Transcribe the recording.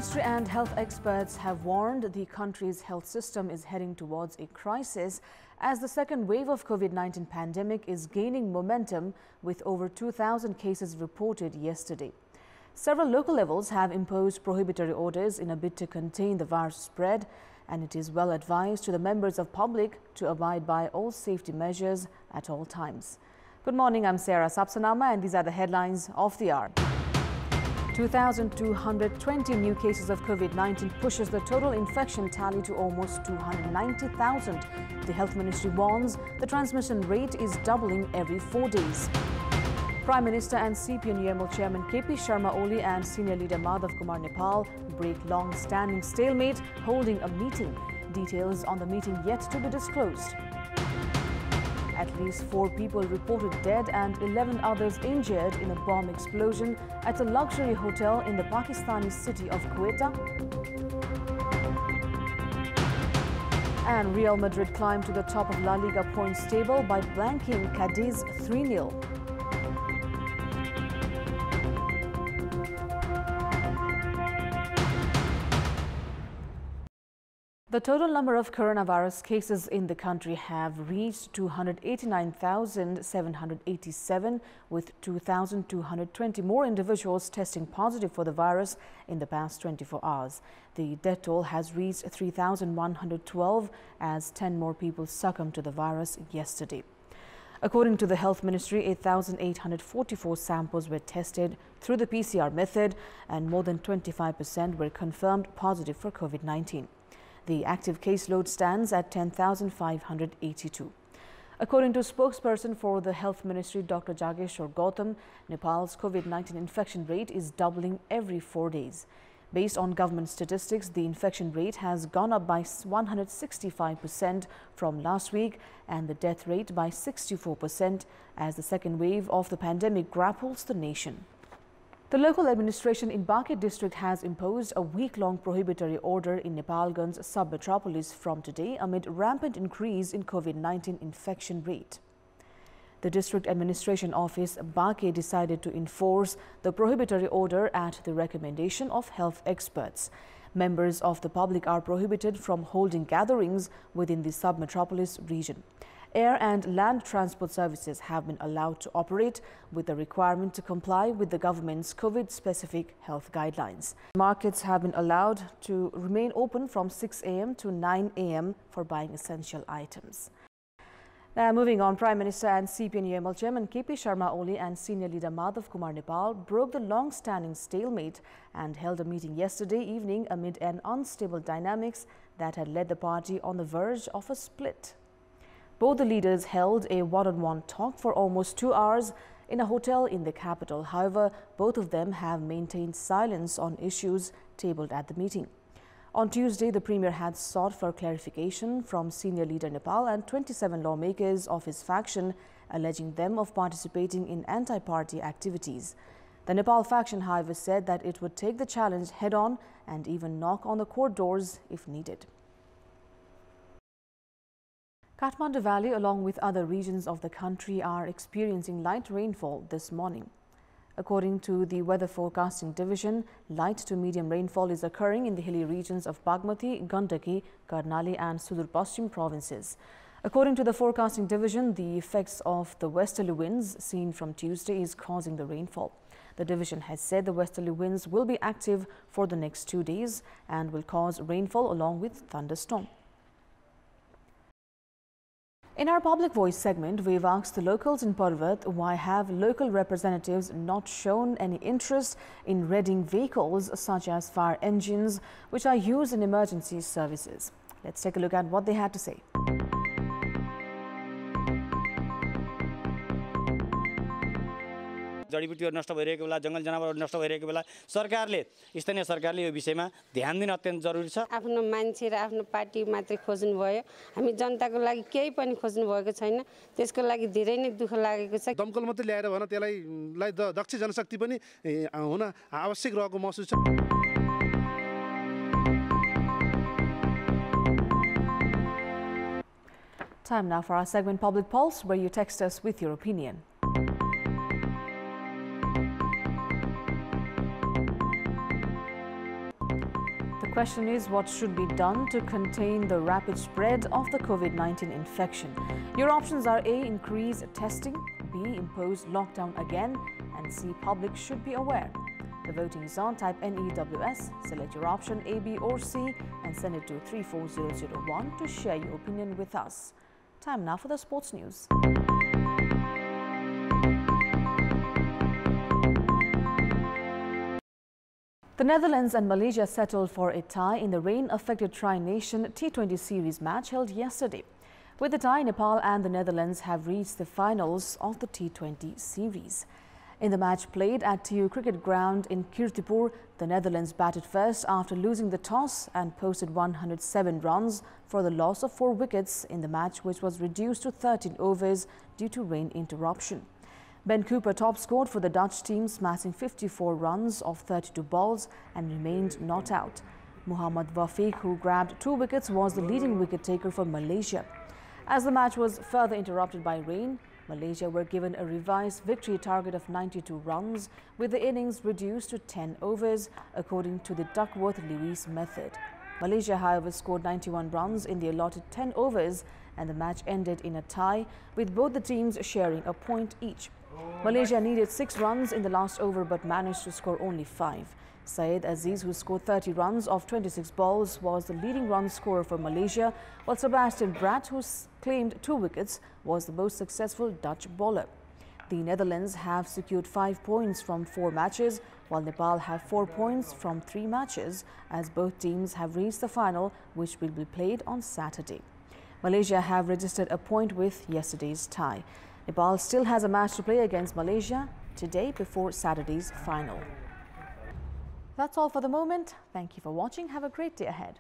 Ministry and health experts have warned the country's health system is heading towards a crisis as the second wave of COVID-19 pandemic is gaining momentum with over 2,000 cases reported yesterday. Several local levels have imposed prohibitory orders in a bid to contain the virus spread, and it is well advised to the members of public to abide by all safety measures at all times. Good morning, I'm Sarah Sapsanama and these are the headlines of the hour. 2,220 new cases of COVID-19 pushes the total infection tally to almost 290,000. The Health Ministry warns the transmission rate is doubling every 4 days. Prime Minister and CPN-UML Chairman KP Sharma Oli and Senior Leader Madhav Kumar Nepal break long-standing stalemate, holding a meeting. Details on the meeting yet to be disclosed. At least 4 people reported dead and 11 others injured in a bomb explosion at a luxury hotel in the Pakistani city of Quetta. And Real Madrid climbed to the top of La Liga points table by blanking Cadiz 3-0. The total number of coronavirus cases in the country have reached 289,787, with 2,220 more individuals testing positive for the virus in the past 24 hours. The death toll has reached 3,112 as 10 more people succumbed to the virus yesterday. According to the Health Ministry, 8,844 samples were tested through the PCR method and more than 25% were confirmed positive for COVID-19. The active caseload stands at 10,582. According to spokesperson for the Health Ministry, Dr. Jageshwar Gautam, Nepal's COVID-19 infection rate is doubling every 4 days. Based on government statistics, the infection rate has gone up by 165% from last week and the death rate by 64% as the second wave of the pandemic grapples the nation. The local administration in Baque district has imposed a week-long prohibitory order in Nepalganj sub-metropolis from today amid rampant increase in COVID-19 infection rate. The district administration office Baque decided to enforce the prohibitory order at the recommendation of health experts. Members of the public are prohibited from holding gatherings within the sub-metropolis region. Air and land transport services have been allowed to operate with the requirement to comply with the government's COVID-specific health guidelines. Markets have been allowed to remain open from 6 a.m. to 9 a.m. for buying essential items. Now moving on, Prime Minister and CPN-UML Chairman KP Sharma Oli and Senior Leader Madhav Kumar Nepal broke the long-standing stalemate and held a meeting yesterday evening amid an unstable dynamics that had led the party on the verge of a split. Both the leaders held a one-on-one talk for almost 2 hours in a hotel in the capital. However, both of them have maintained silence on issues tabled at the meeting. On Tuesday, the Premier had sought for clarification from Senior Leader Nepal and 27 lawmakers of his faction, alleging them of participating in anti-party activities. The Nepal faction, however, said that it would take the challenge head-on and even knock on the court doors if needed. Kathmandu Valley, along with other regions of the country, are experiencing light rainfall this morning. According to the Weather Forecasting Division, light to medium rainfall is occurring in the hilly regions of Bagmati, Gandaki, Karnali and Sudur Paschim provinces. According to the Forecasting Division, the effects of the westerly winds seen from Tuesday is causing the rainfall. The division has said the westerly winds will be active for the next 2 days and will cause rainfall along with thunderstorm. In our Public Voice segment, we've asked the locals in Parvat why have local representatives not shown any interest in readying vehicles such as fire engines, which are used in emergency services. Let's take a look at what they had to say. जडीबुटीहरु नष्ट भइरहेको बेला जंगल जनावरहरु नष्ट भइरहेको बेला स्थानीय सरकारले यो विषयमा ध्यान दिन अत्यन्त जरुरी छ। आफ्नो मान्छे र आफ्नो पार्टी मात्रै खोज्नु भयो, हामी जनताको लागि केही पनि खोज्नु भएको छैन। त्यसको लागि धेरै नै दुःख लागेको छ। दमकल मात्रै ल्याएर भन त्यसलाई दक्ष जनशक्ति पनि हुन आवश्यक रहेको महसुस छ। Time now for our segment Public Pulse, where you text us with your opinion. question is, what should be done to contain the rapid spread of the COVID-19 infection? Your options are A. Increase testing, B. Impose lockdown again, and C. Public should be aware. The voting is on. Type NEWS, select your option A, B or C and send it to 34001 to share your opinion with us. Time now for the sports news. The Netherlands and Malaysia settled for a tie in the rain-affected Tri-Nation T20 series match held yesterday. With the tie, Nepal and the Netherlands have reached the finals of the T20 series. In the match played at TU Cricket Ground in Kantipur, the Netherlands batted first after losing the toss and posted 107 runs for the loss of 4 wickets in the match, which was reduced to 13 overs due to rain interruption. Ben Cooper top-scored for the Dutch team, smashing 54 runs off 32 balls and remained not out. Mohammad Wafiq, who grabbed 2 wickets, was the leading wicket-taker for Malaysia. As the match was further interrupted by rain, Malaysia were given a revised victory target of 92 runs, with the innings reduced to 10 overs, according to the Duckworth-Lewis method. Malaysia, however, scored 91 runs in the allotted 10 overs, and the match ended in a tie, with both the teams sharing a point each. Malaysia needed 6 runs in the last over but managed to score only 5. Syed Aziz, who scored 30 runs off 26 balls, was the leading run scorer for Malaysia, while Sebastian Bratt, who claimed 2 wickets, was the most successful Dutch bowler. The Netherlands have secured 5 points from 4 matches, while Nepal have 4 points from 3 matches, as both teams have reached the final, which will be played on Saturday. Malaysia have registered a point with yesterday's tie. Nepal still has a match to play against Malaysia today before Saturday's final. That's all for the moment. Thank you for watching. Have a great day ahead.